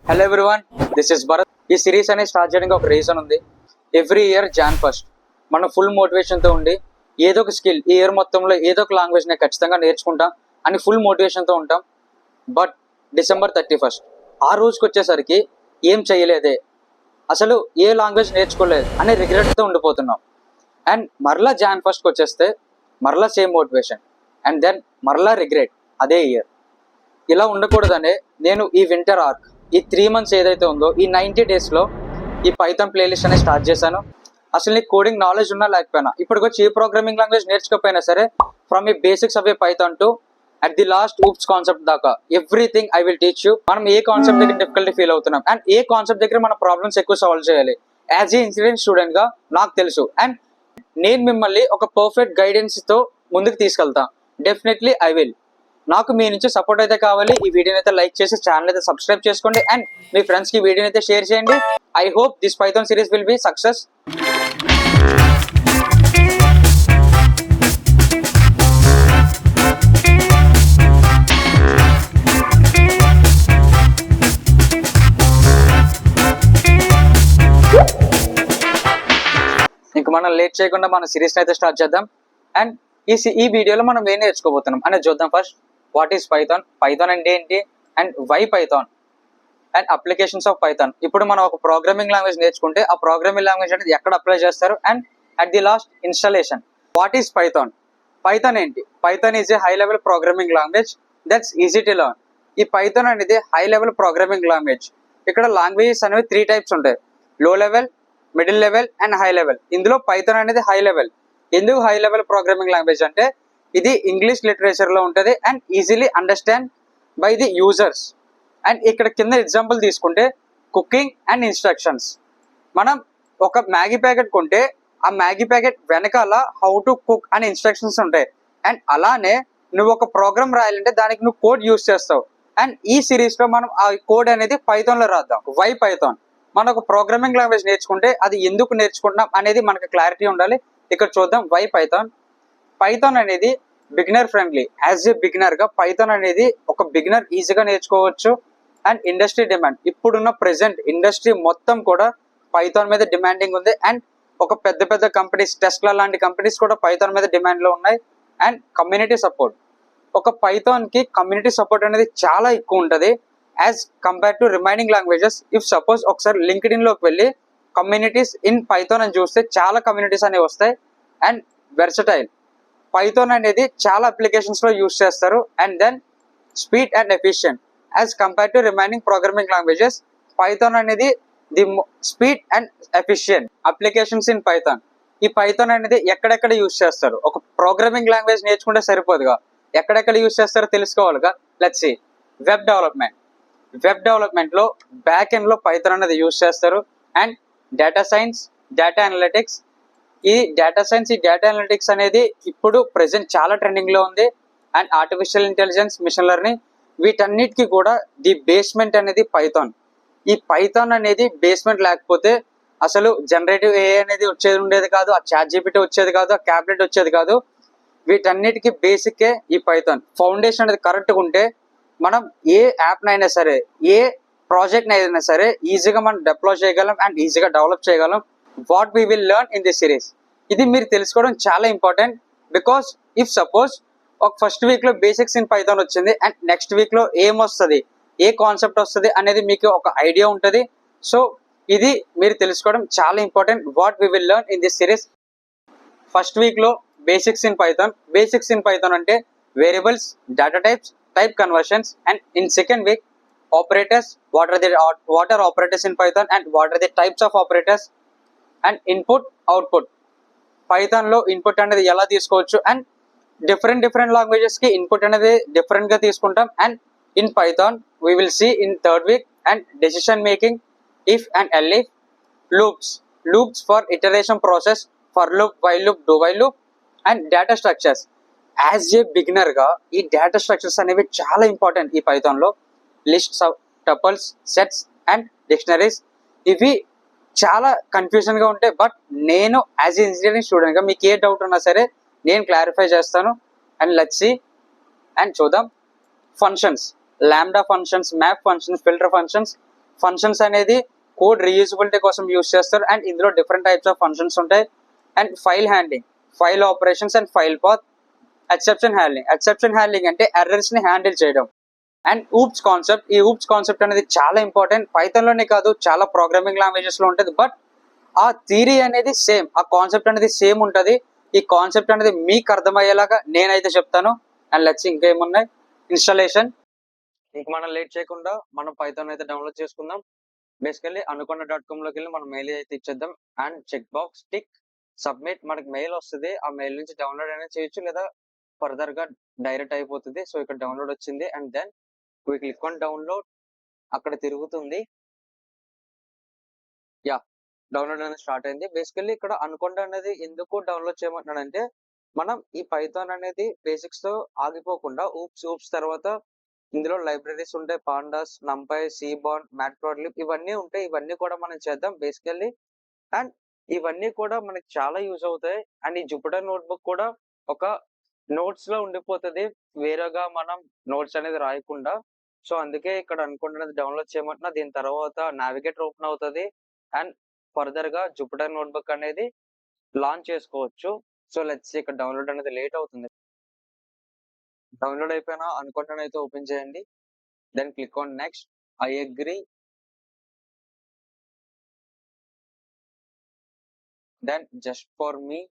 Hello everyone, this is Bharat. ఈ series అనేది start చేయడానికి ఒక రీజన్ ఉంది. ఎవ్రీ ఇయర్ Jan 1st మనం ఫుల్ మోటివేషన్తో ఉండి ఏదో ఒక స్కిల్ ఈ ఇయర్ మొత్తంలో ఏదో ఒక లాంగ్వేజ్ నేను ఖచ్చితంగా నేర్చుకుంటాం అని ఫుల్ మోటివేషన్తో ఉంటాం. బట్ December 31st ఆ రోజుకి వచ్చేసరికి ఏం చేయలేదే, అసలు ఏ లాంగ్వేజ్ నేర్చుకోలేదు అనే రిగ్రెట్తో ఉండిపోతున్నాం. అండ్ మరలా Jan 1st వచ్చేస్తే మరలా సేమ్ మోటివేషన్ అండ్ దెన్ మరలా రిగ్రెట్ అదే ఇయర్. ఇలా ఉండకూడదనే నేను ఈ వింటర్ ఆర్క్ ఈ 3 months ఏదైతే ఉందో ఈ 90 daysలో ఈ పైథాన్ ప్లేలిస్ట్ అనేది స్టార్ట్ చేశాను. అసలు నీకు కోడింగ్ నాలెడ్జ్ ఉన్నా లేకపోయినా ఇప్పటికొచ్చి ఏ ప్రోగ్రామింగ్ లాంగ్వేజ్ నేర్చుకోకపోయినా సరే ఫ్రమ్ ఈ basics of a python to at the last oops concept దాకా everything I will teach you. మనం ఏ కాన్సెప్ట్ దగ్గర డిఫికల్టీ ఫీల్ అవుతున్నాం అండ్ ఏ కాన్సెప్ట్ దగ్గర మన ప్రాబ్లమ్స్ ఎక్కువ సాల్వ్ చేయాలి యాజ్ ఏ ఇన్సిడెంట్ స్టూడెంట్ గా నాకు తెలుసు. అండ్ నేను మిమ్మల్ని ఒక పర్ఫెక్ట్ గైడెన్స్ తో ముందుకు తీసుకెళ్తా. Definitely I will. నాకు మీ నుంచి సపోర్ట్ అయితే కావాలి. ఈ వీడియోని అయితే లైక్ చేసి ఛానల్ అయితే సబ్స్క్రైబ్ చేసుకోండి అండ్ మీ ఫ్రెండ్స్ కి వీడియోని అయితే షేర్ చేయండి. I hope this Python series will be success. ఇంక మనం లేట్ చేయకుండా మన సిరీస్ అయితే స్టార్ట్ చేద్దాం. అండ్ ఈ వీడియోలో మనం ఏం నేర్చుకోబోతున్నాం అనేది చూద్దాం. First, what is Python, Python అంటే ఏంటి and why Python and applications of Python. ఇప్పుడు మనం ఒక ప్రోగ్రామింగ్ లాంగ్వేజ్ నేర్చుకుంటే ఆ ప్రోగ్రామింగ్ లాంగ్వేజ్ అనేది ఎక్కడ అప్లై చేస్తారు and at the last installation. What is Python, python ఏంటి? Python is a high level programming language that's easy to learn. ఈ పైథాన్ అనేది హై లెవెల్ ప్రోగ్రామింగ్ లాంగ్వేజ్. ఇక్కడ లాంగ్వేజెస్ అనేవి 3 types ఉంటాయి: low level, middle level and high level. ఇందులో python అనేది high level. ఎందుకు high level programming language అంటే ఇది ఇంగ్లీష్ లిటరేచర్ లో ఉంటుంది and easily understand by the users. And ఇక్కడ కింద ఎగ్జాంపుల్ తీసుకుంటే కుకింగ్ అండ్ ఇన్స్ట్రక్షన్స్. మనం ఒక మ్యాగీ ప్యాకెట్ కొంటే ఆ మ్యాగీ ప్యాకెట్ వెనకాల హౌ టు కుక్ అనే ఇన్స్ట్రక్షన్స్ ఉంటాయి. అండ్ అలానే నువ్వు ఒక ప్రోగ్రామ్ రాయాలంటే దానికి నువ్వు కోడ్ యూస్ చేస్తావు. అండ్ ఈ సిరీస్ లో మనం ఆ కోడ్ అనేది పైథాన్ లో రాద్దాం. Why Python? మనం ఒక ప్రోగ్రామింగ్ లాంగ్వేజ్ నేర్చుకుంటే అది ఎందుకు నేర్చుకుంటున్నాం అనేది మనకు క్లారిటీ ఉండాలి. ఇక్కడ చూద్దాం వై పైథాన్. పైథాన్ అనేది beginner friendly. As a beginner గా పైథాన్ అనేది ఒక బిగినర్ ఈజీగా నేర్చుకోవచ్చు. అండ్ ఇండస్ట్రీ డిమాండ్, ఇప్పుడున్న ప్రెసెంట్ ఇండస్ట్రీ మొత్తం కూడా పైథాన్ మీద డిమాండింగ్ ఉంది. అండ్ ఒక పెద్ద పెద్ద కంపెనీస్, టెస్లా లాంటి కంపెనీస్ కూడా పైథాన్ మీద డిమాండ్ లో ఉన్నాయి. అండ్ కమ్యూనిటీ సపోర్ట్, ఒక పైథాన్ కి కమ్యూనిటీ సపోర్ట్ అనేది చాలా ఎక్కువ ఉంటుంది as compare to remaining languages. If suppose ఒకసారి లింక్డ్ఇన్ లోకి వెళ్ళి కమ్యూనిటీస్ ఇన్ పైథాన్ అని చూస్తే చాలా కమ్యూనిటీస్ అనేవి వస్తాయి. అండ్ వెర్సటైల్, పైథాన్ అనేది చాలా అప్లికేషన్స్ లో యూస్ చేస్తారు. And then speed and efficient as compare to remaining programming languages. Python అనేది the speed and efficient applications in python. ఈ పైథాన్ అనేది ఎక్కడెక్కడ యూస్ చేస్తారు? ఒక ప్రోగ్రామింగ్ లాంగ్వేజ్ నేర్చుకుంటే సరిపోదుగా, ఎక్కడెక్కడ యూస్ చేస్తారో తెలుసుకోవాలిగా. Let's see. Web development, web development లో బ్యాక్ ఎండ్ లో పైథాన్ అనేది యూస్ చేస్తారు. And data science, data analytics. ఈ డేటా సైన్స్, ఈ డేటా అనలిటిక్స్ అనేది ఇప్పుడు ప్రెసెంట్ చాలా ట్రెండింగ్ లో ఉంది. And artificial intelligence, machine learning, వీటన్నిటికీ కూడా ది బేస్మెంట్ అనేది పైథాన్. ఈ పైథాన్ అనేది బేస్మెంట్ లేకపోతే అసలు జనరేటివ్ ఏఐ అనేది ఉండేది కాదు, ఆ చాట్ జీపీటీ వచ్చేది కాదు, ఆ క్యాబ్లెట్ వచ్చేది కాదు. వీటన్నిటికీ బేసిక్కే ఈ పైథాన్. ఫౌండేషన్ అనేది కరెక్ట్గా ఉంటే మనం ఏ యాప్నైనా సరే, ఏ ప్రాజెక్ట్ అయినా సరే ఈజీగా మనం డిప్లాయ్ చేయగలం అండ్ ఈజీగా డెవలప్ చేయగలం. What we will learn in this series, ఇది మీరు తెలుసుకోవడం చాలా ఇంపార్టెంట్. బికాస్ ఇఫ్ సపోజ్ ఒక ఫస్ట్ వీక్ లో బేసిక్స్ ఇన్ పైథాన్ వచ్చింది అండ్ నెక్స్ట్ వీక్ లో ఏం వస్తుంది, ఏ కాన్సెప్ట్ వస్తుంది అనేది మీకు ఒక ఐడియా ఉంటుంది. సో ఇది మీరు తెలుసుకోవడం చాలా important. What we will learn in this series. First week లో basics in python. Basics in python అంటే variables, data types, type conversions. And in second week operators, what are operators in python and what are the types of operators. And input, output, python లో input అనేది ఎలా తీసుకోవచ్చు. అండ్ different languages కి input అనేది different గా తీసుకుంటాం. And in python we will see in third week. And decision making, if and elif, loops for iteration process, for loop, while loop, do while loop. And data structures. As a beginner గా ఈ data structures అనేవి చాలా important ఈ Python లో. Lists, tuples, sets and dictionaries. ఇవి చాలా confusion గా ఉంటాయి. బట్ నేను యాజ్ ఏ ఇంజనీరింగ్ స్టూడెంట్ గా మీకు ఏ డౌట్ ఉన్నా సరే నేను క్లారిఫై చేస్తాను. And let's see. అండ్ చూద్దాం. Functions, lambda functions, map functions, filter functions. Functions అనేది కోడ్ రీయూజబిలిటీ కోసం యూస్ చేస్తారు అండ్ ఇందులో డిఫరెంట్ టైప్స్ ఆఫ్ ఫంక్షన్స్ ఉంటాయి. And file handling, file operations and file path. Exception handling అంటే errors ని handle చేయడం. And OOPs concept, ఈ OOPs concept అనేది చాలా ఇంపార్టెంట్. పైథాన్ లోనే కాదు, చాలా ప్రోగ్రామింగ్ లాంగ్వేజెస్ లో ఉంటుంది. బట్ ఆ థియరీ అనేది సేమ్, ఆ కాన్సెప్ట్ అనేది సేమ్ ఉంటుంది. ఈ కాన్సెప్ట్ అనేది మీకు అర్థమయ్యేలాగా నేనైతే చెప్తాను. అండ్ లెట్స్ ఇంకేమున్నాయి, ఇన్స్టాలేషన్. ఇంక మనం లేట్ చేయకుండా మనం పైథాన్ అయితే డౌన్లోడ్ చేసుకుందాం. బేసికల్లీ అనుకొండ.com లోకి వెళ్ళి మనం మెయిల్ అయితే ఇచ్చేద్దాం. And check box tick submit, మనకి మెయిల్ వస్తుంది. ఆ మెయిల్ నుంచి డౌన్లోడ్ అయినా చేయొచ్చు, లేదా ఫర్దర్ గా డైరెక్ట్ అయిపోతుంది. సో ఇక్కడ డౌన్లోడ్ వచ్చింది. And then we click on download, అక్కడ తిరుగుతుంది. యా, డౌన్లోడ్ అనేది స్టార్ట్ అయింది. బేసికల్లీ ఇక్కడ అనుకొండ అనేది ఎందుకు డౌన్లోడ్ చేయమంటున్నాడంటే, మనం ఈ పైథాన్ అనేది బేసిక్స్ తో ఆగిపోకుండా ఊప్స్ తర్వాత ఇందులో లైబ్రరీస్ ఉంటాయి, పాండాస్, నంపై, సీబాన్, మ్యాట్ప్లాట్లిబ్, ఇవన్నీ ఉంటాయి. ఇవన్నీ కూడా మనం చేద్దాం బేసికల్లీ. అండ్ ఇవన్నీ కూడా మనకి చాలా యూజ్ అవుతాయి. అండ్ ఈ జూపిటర్ నోట్బుక్ కూడా ఒక నోట్స్ లో ఉండిపోతుంది, వేరేగా మనం నోట్స్ అనేది రాయకుండా. సో అందుకే ఇక్కడ అనుకుంటున్నది డౌన్లోడ్ చేయమంటున్నా. దీని తర్వాత నావిగేటర్ ఓపెన్ అవుతుంది అండ్ ఫర్దర్ గా జూపిటర్ నోట్బుక్ అనేది లాంచ్ చేసుకోవచ్చు. సో లెట్స్ ఇక్కడ డౌన్లోడ్ అనేది లేట్ అవుతుంది. డౌన్లోడ్ అయిపోయినా అనుకుంటున్న అయితే ఓపెన్ చేయండి. Then click on next, I agree, then just for me.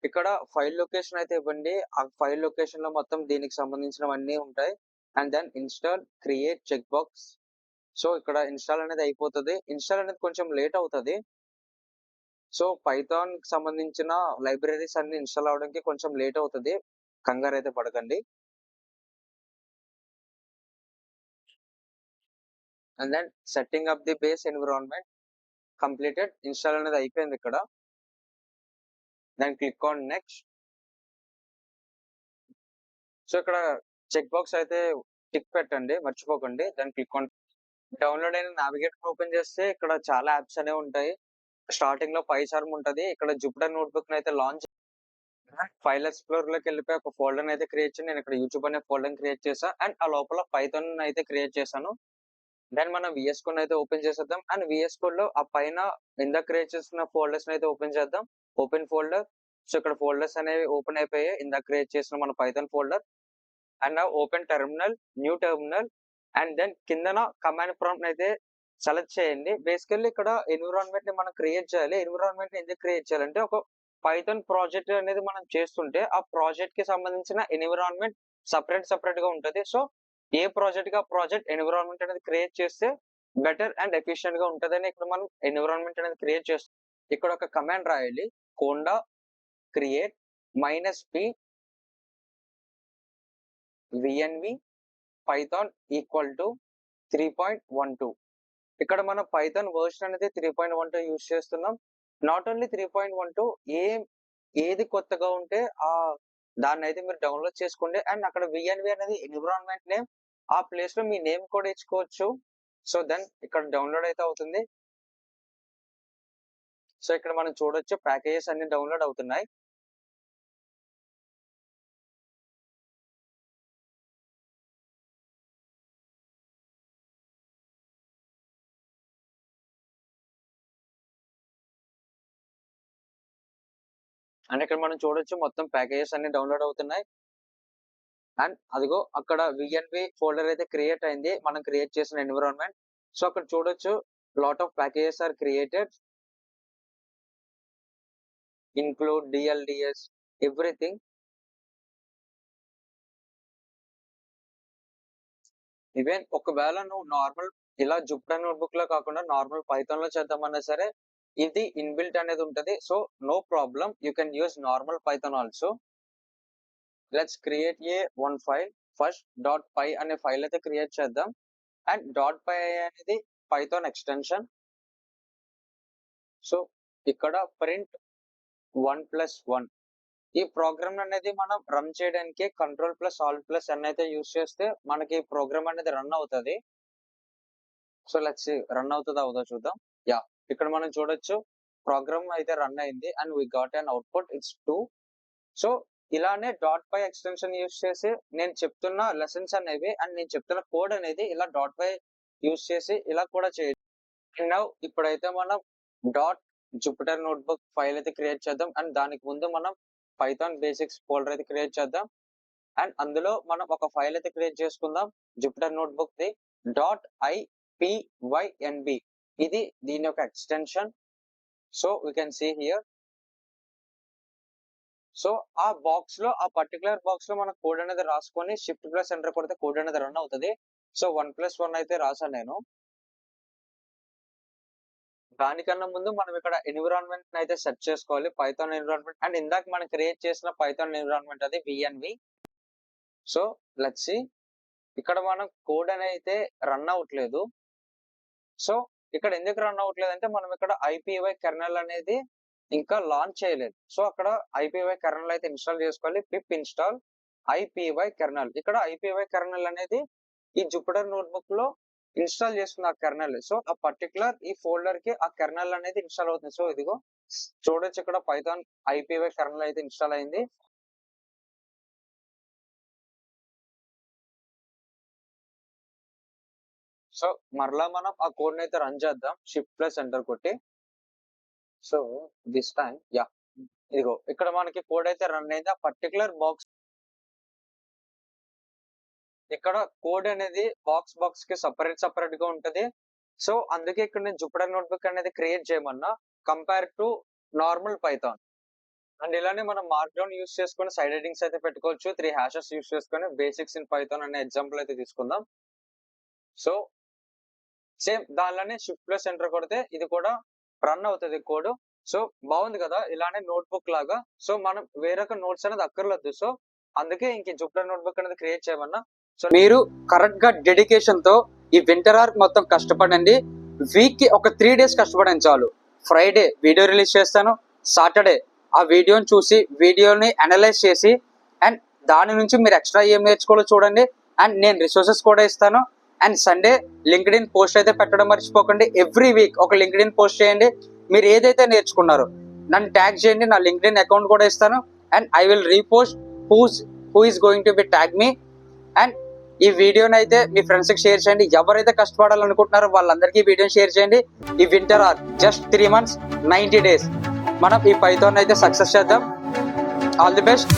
ఇక్కడ ఫైల్ లొకేషన్ అయితే ఇవ్వండి. ఆ ఫైల్ లొకేషన్ లో మొత్తం దీనికి సంబంధించినవన్నీ ఉంటాయి. And then install, create check box. So ఇక్కడ ఇన్స్టాల్ అనేది అయిపోతుంది. ఇన్స్టాల్ అనేది కొంచెం లేట్ అవుతుంది. సో పైథాన్ కి సంబంధించిన లైబ్రరీస్ అన్ని ఇన్స్టాల్ అవడానికి కొంచెం లేట్ అవుతుంది, కంగారు అయితే పడకండి. And then setting up the base environment completed, install అనేది అయిపోయింది ఇక్కడ. Then click on next. So ఇక్కడ చెక్ బాక్స్ అయితే టిక్ పెట్టండి, మర్చిపోకండి. దెన్ క్లిక్ ఆన్ డౌన్లోడ్ అయిన నావిగేటర్ ఓపెన్ చేస్తే ఇక్కడ చాలా యాప్స్ అనేవి ఉంటాయి. స్టార్టింగ్ లో పైచార్మ్ ఉంటది. ఇక్కడ జూపిటర్ నోట్బుక్ అయితే లాంచ్, ఫైల్ ఎక్స్ప్లోర్ లోకి వెళ్ళిపోయి ఒక ఫోల్డర్ అయితే క్రియేట్ చేసి, నేను ఇక్కడ యూట్యూబ్ అనే ఫోల్డర్ క్రియేట్ చేసా. అండ్ ఆ లోపల పైథాన్ అయితే క్రియేట్ చేశాను. దెన్ మనం విఎస్ కోడ్ అయితే ఓపెన్ చేసేద్దాం. అండ్ విఎస్ కోడ్ లో ఆ పైన ఇందాక క్రియేట్ చేసిన ఫోల్డర్స్ అయితే ఓపెన్ చేద్దాం. Open folder. సో ఇక్కడ ఫోల్డర్స్ అనేవి ఓపెన్ అయిపోయాయి, ఇందాక క్రియేట్ చేసిన మన Python folder. And open terminal, new terminal. And then కిందన కమాండ్ ప్రాంప్ట్ అయితే సెలెక్ట్ చేయండి. బేసికల్లీ ఇక్కడ ఎన్విరాన్మెంట్ ని మనం క్రియేట్ చేయాలి. ఎన్విరాన్మెంట్ ని ఎందుకు క్రియేట్ చేయాలంటే, ఒక పైథాన్ ప్రాజెక్ట్ అనేది మనం చేస్తుంటే ఆ ప్రాజెక్ట్ కి సంబంధించిన ఎన్విరాన్మెంట్ సపరేట్ గా ఉంటది. సో ఏ ప్రాజెక్ట్ గా ప్రాజెక్ట్ ఎన్విరాన్మెంట్ అనేది క్రియేట్ చేస్తే బెటర్ అండ్ ఎఫిషియెంట్ గా ఉంటదని ఇక్కడ మనం ఎన్విరాన్మెంట్ అనేది క్రియేట్ చేస్తాం. ఇక్కడ ఒక కమాండ్ రాయాలి, conda create -p vnv python equal to 3.12. ఇక్కడ మనం పైథాన్ వర్షన్ అనేది 3.12 యూజ్ చేస్తున్నాం. నాట్ ఓన్లీ 3.12, ఏది కొత్తగా ఉంటే దాన్ని అయితే మీరు డౌన్లోడ్ చేసుకోండి. అండ్ అక్కడ విఎన్వి అనేది ఎన్విరాన్మెంట్ నేమ్, ఆ ప్లేస్ లో మీ నేమ్ కూడా ఇచ్చుకోవచ్చు. సో దెన్ ఇక్కడ డౌన్లోడ్ అయితే అవుతుంది. సో ఇక్కడ మనం చూడొచ్చు ప్యాకేజెస్ అన్ని డౌన్లోడ్ అవుతున్నాయి. అండ్ ఇక్కడ మనం చూడొచ్చు మొత్తం ప్యాకేజెస్ అన్ని డౌన్లోడ్ అవుతున్నాయి. అండ్ అదిగో అక్కడ విఎన్వి ఫోల్డర్ అయితే క్రియేట్ అయింది, మనం క్రియేట్ చేసిన ఎన్విరాన్మెంట్. సో అక్కడ చూడొచ్చు lot of packages are created, include DLDS, everything. Even ఒకవేళ నువ్వు నార్మల్ ఇలా జూపిటర్ నోట్బుక్ లో కాకుండా నార్మల్ పైథాన్ లో చేద్దామన్నా సరే ఇది ఇన్బిల్ట్ అనేది ఉంటది. So no problem, you can use normal Python also. Let's create one file. First .py అనే ఫైల్ అయితే క్రియేట్ చేద్దాం. అండ్ .py అనేది పైథాన్ ఎక్స్టెన్షన్. సో ఇక్కడ ప్రింట్ 1+1, ఈ ప్రోగ్రామ్ అనేది మనం రన్ చేయడానికి Ctrl+Alt+N అయితే యూజ్ చేస్తే మనకి ప్రోగ్రామ్ అనేది రన్ అవుతుంది. సో లెట్స్ రన్ అవుతుందా అవుదో చూద్దాం. యా, ఇక్కడ మనం చూడొచ్చు ప్రోగ్రామ్ అయితే రన్ అయింది and we got an output, it's 2. So ఇలానే డాట్ పై ఎక్స్టెన్షన్ యూస్ చేసి నేను చెప్తున్న లెసన్స్ అనేవి అండ్ నేను చెప్తున్న కోడ్ అనేది ఇలా డాట్ పై యూస్ చేసి ఇలా కూడా చేయొచ్చు. నౌ ఇప్పుడైతే మనం డాట్ జూపిటర్ నోట్బుక్ ఫైల్ అయితే క్రియేట్ చేద్దాం అండ్ దానికి ముందు మనం పైథాన్ బేసిక్స్ ఫోల్డర్ అయితే క్రియేట్ చేద్దాం అండ్ అందులో మనం ఒక ఫైల్ అయితే క్రియేట్ చేసుకుందాం జూపిటర్ నోట్బుక్ ది .ipynb. ఇది దీని యొక్క extension. So we can see here. So ఆ బాక్స్ లో ఆ పర్టికులర్ బాక్స్ లో మన కోడ్ అనేది రాసుకొని షిఫ్ట్ ప్లస్ ఎంటర్ కొడితే కోడ్ అనేది రన్ అవుతుంది. సో 1+1 అయితే రాసాను నేను. దానికన్నా ముందు మనం ఇక్కడ ఎన్విరాన్మెంట్ అయితే సెట్ చేసుకోవాలి, పైథాన్ ఎన్విరాన్మెంట్. అండ్ ఇందాక మనం క్రియేట్ చేసిన పైథాన్ ఎన్విరాన్మెంట్ అది విఎన్వి. సో లెట్స్ సీ, ఇక్కడ మనం కోడ్ అనేది అయితే రన్ అవ్వట్లేదు. సో ఇక్కడ ఎందుకు రన్ అవ్వట్లేదు అంటే మనం ఇక్కడ ఐపీవై కెర్నల్ అనేది ఇంకా లాంచ్ చేయలేదు. సో అక్కడ ఐపీవై కెర్నల్ అయితే ఇన్స్టాల్ చేసుకోవాలి. పిప్ ఇన్స్టాల్ ఐపీవై కెర్నల్. ఇక్కడ ఐపీవై కెర్నల్ అనేది ఈ జూపిటర్ నోట్బుక్ లో ఇన్స్టాల్ చేసుకున్న ఆ కెర్నల్. సో ఆ పర్టికులర్ ఈ ఫోల్డర్ కి ఆ కెర్నల్ అనేది ఇన్స్టాల్ అవుతుంది. సో ఇదిగో చూడొచ్చు, ఇక్కడ పైథాన్ ఐపీవై కెర్నల్ అయితే ఇన్స్టాల్ అయింది. సో మరలా మనం ఆ కోడ్ అయితే రన్ చేద్దాం షిఫ్ట్ ప్లస్ ఎంటర్ కొట్టి. సో దిస్ టైం ఇదిగో ఇక్కడ మనకి కోడ్ అయితే రన్ అయింది. ఆ పర్టికులర్ బాక్స్ ఇక్కడ కోడ్ అనేది బాక్స్ కి సపరేట్ గా ఉంటది. సో అందుకే ఇక్కడ నేను జూపిటర్ నోట్బుక్ అనేది క్రియేట్ చేయమన్నా compare to normal Python. And ఇలానే మనం మార్క్డౌన్ యూస్ చేసుకొని సైడ్ హెడ్డింగ్స్ అయితే పెట్టుకోవచ్చు. 3 హ్యాషెస్ యూస్ చేసుకొని బేసిక్స్ ఇన్ పైథాన్ అనే ఎగ్జాంపుల్ అయితే తీసుకుందాం. సో సేమ్ దానిలోనే షిఫ్ట్ ప్లస్ ఎంటర్ కొడితే ఇది కూడా రన్ అవుతుంది కోడ్. సో బాగుంది కదా, ఇలానే నోట్బుక్ లాగా. సో మనం వేరొక నోట్స్ అనేది అక్కర్లేదు. సో అందుకే ఇంక జూపిటర్ నోట్బుక్ అనేది క్రియేట్ చేయమన్నా. సో మీరు కరెక్ట్ గా డెడికేషన్ తో ఈ వింటర్ ఆర్క్ మొత్తం కష్టపడండి. వీక్ కి ఒక 3 days కష్టపడండి చాలు. ఫ్రైడే వీడియో రిలీజ్ చేస్తాను, సాటర్డే ఆ వీడియోని చూసి వీడియోని అనలైజ్ చేసి అండ్ దాని నుంచి మీరు ఎక్స్ట్రా ఏం నేర్చుకోవాలో చూడండి. అండ్ నేను రిసోర్సెస్ కూడా ఇస్తాను. అండ్ సండే లింక్డ్ఇన్ పోస్ట్ అయితే పెట్టడం మర్చిపోకండి. ఎవ్రీ వీక్ ఒక లింక్డ్ఇన్ పోస్ట్ చేయండి. మీరు ఏదైతే నేర్చుకున్నారో నన్ను ట్యాగ్ చేయండి, నా లింక్డ్ఇన్ అకౌంట్ కూడా ఇస్తాను. And I will repost who is going to be tag me. And ఈ వీడియోని అయితే మీ ఫ్రెండ్స్ కి షేర్ చేయండి. ఎవరైతే కష్టపడాలనుకుంటున్నారో వాళ్ళందరికీ వీడియోని షేర్ చేయండి. ఈ winter are just 3 months 90 days మనం ఈ పైథాన్ అయితే సక్సెస్ చేద్దాం. All the best.